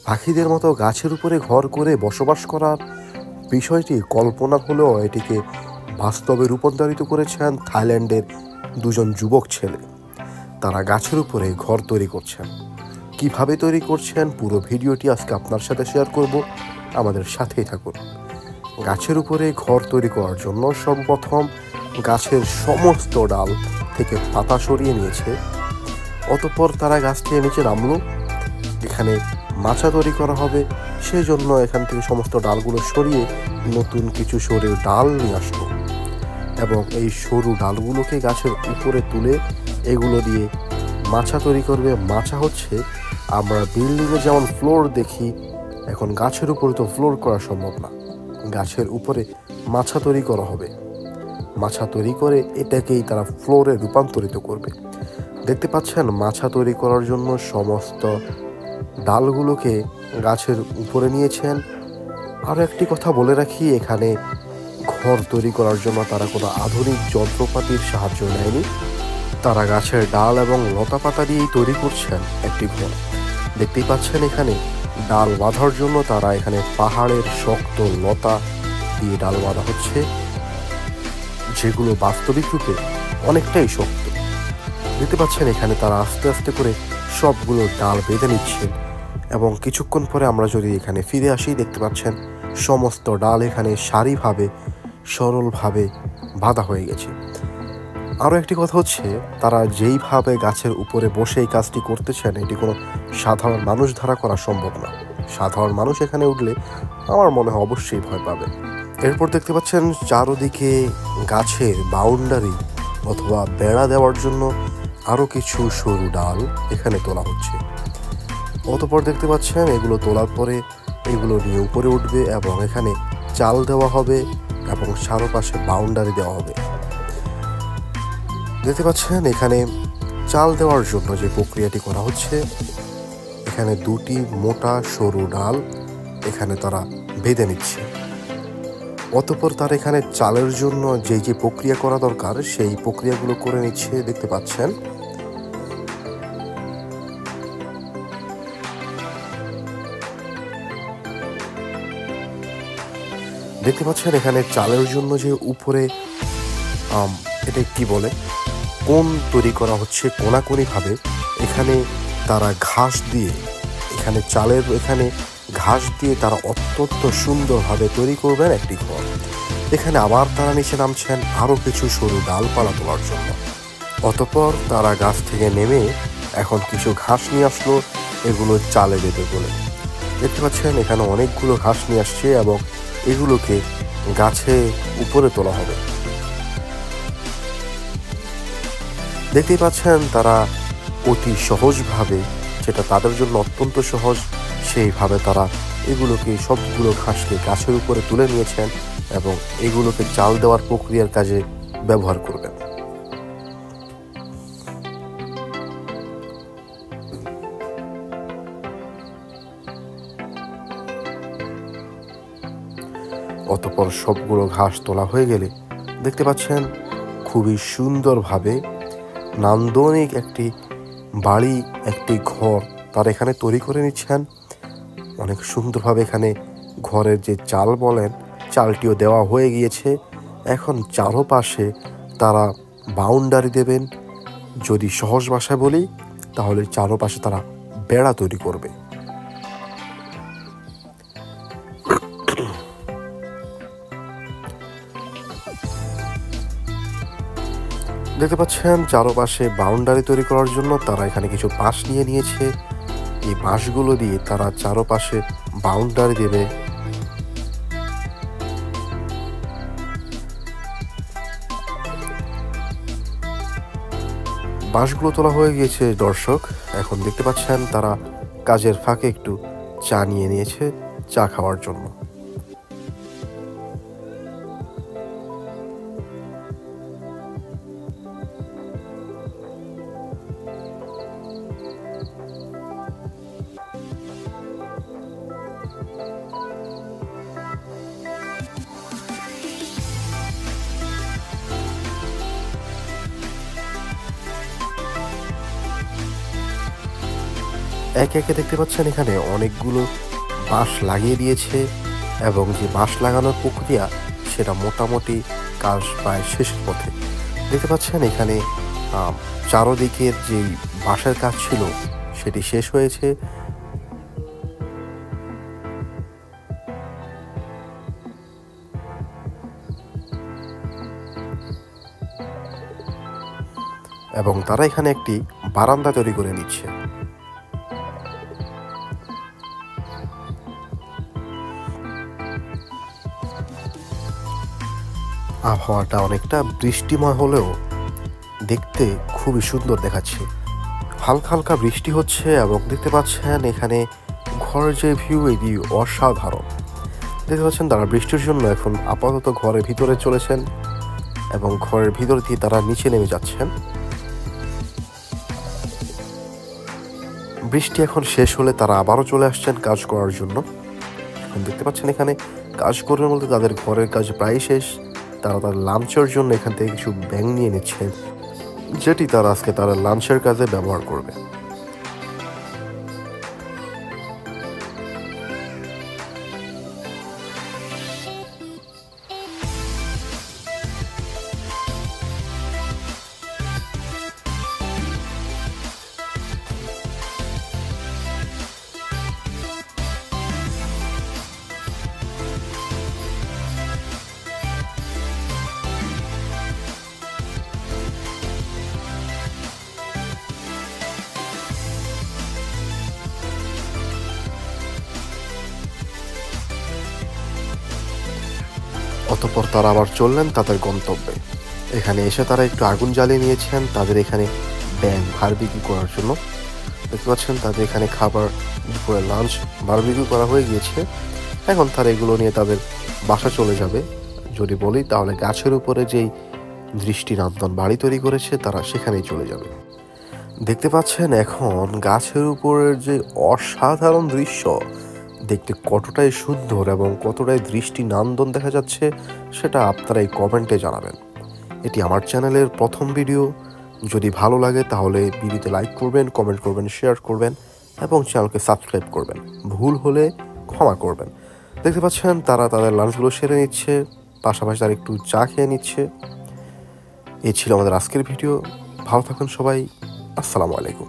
পাখিদের মতো গাছের উপরে ঘর করে বসবাস করার বিষয়টি কল্পনার হলেও এটিকে বাস্তবে রূপান্তরিত করেছেন থাইল্যান্ডের দুজন যুবক ছেলে। তারা গাছের উপরে ঘর তৈরি করছেন। কিভাবে তৈরি করছেন পুরো ভিডিওটি আজকে আপনার সাথে শেয়ার করব, আমাদের সাথেই থাকুন। গাছের উপরে ঘর তৈরি করার জন্য সর্বপ্রথম গাছের সমস্ত ডাল থেকে পাতা সরিয়ে নিয়েছে। অতঃপর তারা গাছ থেকে নিচে নামলো। এখানে মাচা তৈরি করা হবে, সেই জন্য এখান থেকে সমস্ত ডালগুলো সরিয়ে নতুন কিছু সরু ডাল নিয়ে আসলো এবং এই সরু ডালগুলোকে গাছের উপরে তুলে এগুলো দিয়ে মাচা তৈরি করবে। মাচা হচ্ছে আমরা বিল্ডিংয়ে যেমন ফ্লোর দেখি, এখন গাছের উপরে তো ফ্লোর করা সম্ভব না, গাছের উপরে মাচা তৈরি করা হবে। মাচা তৈরি করে এটাকেই তারা ফ্লোরে রূপান্তরিত করবে। দেখতে পাচ্ছেন মাচা তৈরি করার জন্য সমস্ত ডালগুলোকে গাছের উপরে নিয়েছেন। আরও একটি কথা বলে রাখি, এখানে ঘর তৈরি করার জন্য তারা কোনো আধুনিক যন্ত্রপাতির সাহায্য নেয়নি। তারা গাছের ডাল এবং লতা পাতা দিয়েই তৈরি করছেন একটি ঘর। দেখতেই পাচ্ছেন এখানে ডাল বাঁধার জন্য তারা এখানে পাহাড়ের শক্ত লতা দিয়ে ডাল বাঁধা হচ্ছে, যেগুলো বাস্তবিক রূপে অনেকটাই শক্ত। দেখতে পাচ্ছেন এখানে তারা আস্তে আস্তে করে সবগুলো ডাল বেঁধে নিচ্ছেন এবং কিছুক্ষণ পরে আমরা যদি এখানে ফিরে আসি, দেখতে পাচ্ছেন সমস্ত ডাল এখানে সারিভাবে সরলভাবে বাঁধা হয়ে গেছে। আরও একটি কথা হচ্ছে, তারা যেইভাবে গাছের উপরে বসে এই কাজটি করতেছেন, এটি কোনো সাধারণ মানুষ দ্বারা করা সম্ভব না। সাধারণ মানুষ এখানে উঠলে আমার মনে হয় অবশ্যই ভয় পাবে। এরপর দেখতে পাচ্ছেন চারদিকে গাছের বাউন্ডারি অথবা বেড়া দেওয়ার জন্য আরও কিছু সরু ডাল এখানে তোলা হচ্ছে। অতঃপর দেখতে পাচ্ছেন এগুলো তোলার পরে এগুলো নিয়ে উপরে উঠবে এবং এখানে চাল দেওয়া হবে এবং চারপাশে বাউন্ডারি দেওয়া হবে। দেখতে পাচ্ছেন এখানে চাল দেওয়ার জন্য যে প্রক্রিয়াটি করা হচ্ছে, এখানে দুটি মোটা সরু ডাল এখানে তারা বেঁধে নিচ্ছে। অতঃপর তার এখানে চালের জন্য যে প্রক্রিয়া করা দরকার সেই প্রক্রিয়াগুলো করে নিচ্ছে। দেখতে পাচ্ছেন এখানে চালের জন্য যে উপরে এটা কি বলে কোণ তৈরি করা হচ্ছে কোনাকুনি ভাবে। এখানে তারা ঘাস দিয়ে এখানে চালের এখানে ঘাস দিয়ে তারা অত্যন্ত সুন্দরভাবে তৈরি করবেন একটি ঘর। এখানে আবার তারা নিচে নামছেন আরও কিছু সরু ডালপালা তোলার জন্য। অতঃপর তারা গাছ থেকে নেমে এখন কিছু ঘাস নিয়ে আসলো, এগুলো চালে বেঁধে বলে। দেখতে পাচ্ছেন এখানে অনেকগুলো ঘাস নিয়ে আসছে এবং এগুলোকে গাছে উপরে তোলা হবে। দেখতেই পাচ্ছেন তারা অতি সহজভাবে, যেটা তাদের জন্য অত্যন্ত সহজ, সেইভাবে তারা এগুলোকে সবগুলো ঘাসকে গাছের উপরে তুলে নিয়েছেন এবং এগুলোকে চাল দেওয়ার প্রক্রিয়ার কাজে ব্যবহার করবেন। অতঃপর সবগুলো ঘাস তোলা হয়ে গেলে দেখতে পাচ্ছেন খুবই সুন্দরভাবে নান্দনিক একটি বাড়ি, একটি ঘর তারা এখানে তৈরি করে নিচ্ছেন। অনেক সুন্দরভাবে এখানে ঘরের যে চাল বলেন, চালটিও দেওয়া হয়ে গিয়েছে। এখন চারপাশে তারা বাউন্ডারি দেবেন। যদি সহজ ভাষায় বলি তাহলে চারপাশে তারা বেড়া তৈরি করবে। দেখতে পাচ্ছেন চারপাশে বাউন্ডারি তৈরি করার জন্য তারা এখানে কিছু বাঁশ নিয়ে নিয়েছে। এই বাঁশগুলো দিয়ে তারা চারপাশে বাউন্ডারি দেবে। বাঁশগুলো তোলা হয়ে গিয়েছে দর্শক। এখন দেখতে পাচ্ছেন তারা কাজের ফাঁকে একটু চা নিয়ে নিয়েছে চা খাওয়ার জন্য। একে একে দেখতে পাচ্ছেন এখানে অনেকগুলো বাঁশ লাগিয়ে দিয়েছে এবং যে বাঁশ লাগানোর প্রক্রিয়া সেটা মোটামুটি কাজ প্রায় শেষের পথে। দেখতে পাচ্ছেন এখানে চারদিকের যেই বাঁশের কাজ ছিল সেটি শেষ হয়েছে এবং তারা এখানে একটি বারান্দা তৈরি করে নিচ্ছে। আবহাওয়াটা অনেকটা বৃষ্টিময় হলেও দেখতে খুবই সুন্দর দেখাচ্ছে। হালকা হালকা বৃষ্টি হচ্ছে এবং দেখতে পাচ্ছেন এখানে ঘরের যে ভিউ, এই ভিউ অসাধারণ। দেখতে পাচ্ছেন তারা বৃষ্টির জন্য এখন আপাতত ঘরের ভিতরে চলেছেন এবং ঘরের ভিতর দিয়ে তারা নিচে নেমে যাচ্ছেন। বৃষ্টি এখন শেষ হলে তারা আবারও চলে আসছেন কাজ করার জন্য। এখন দেখতে পাচ্ছেন এখানে কাজ করার মধ্যে তাদের ঘরের কাজ প্রায় শেষ। তারা তার লাঞ্চের জন্য এখান থেকে কিছু ব্যাঙ নিয়ে নিচ্ছেন, যেটি তারা আজকে তারা লাঞ্চের কাজে ব্যবহার করবে। অতঃপর তারা আবার চললেন তাদের গন্তব্যে। এখানে এসে তারা একটু আগুন জ্বালিয়ে নিয়েছেন তাদের এখানে ব্যাঙ বারবিকিউ করার জন্য। দেখতে পাচ্ছেন তাদের এখানে খাবার, দুপুরে লাঞ্চ বারবিকিউ করা হয়ে গিয়েছে। এখন তারা এগুলো নিয়ে তাদের বাসা চলে যাবে। যদি বলি তাহলে গাছের উপরে যেই দৃষ্টিনন্দন বাড়ি তৈরি করেছে তারা সেখানেই চলে যাবে। দেখতে পাচ্ছেন এখন গাছের উপরের যে অসাধারণ দৃশ্য, দেখতে কতটাই সুন্দর এবং কতটাই দৃষ্টিনন্দন দেখা যাচ্ছে সেটা আপনারা এই কমেন্টে জানাবেন। এটি আমার চ্যানেলের প্রথম ভিডিও। যদি ভালো লাগে তাহলে ভিডিওতে লাইক করবেন, কমেন্ট করবেন, শেয়ার করবেন এবং চ্যানেলকে সাবস্ক্রাইব করবেন। ভুল হলে ক্ষমা করবেন। দেখতে পাচ্ছেন তারা তাদের লাঞ্চগুলো সেরে নিচ্ছে, পাশাপাশি তারা একটু চা খেয়ে নিচ্ছে। এই ছিল আমাদের আজকের ভিডিও। ভালো থাকুন সবাই। আসসালামু আলাইকুম।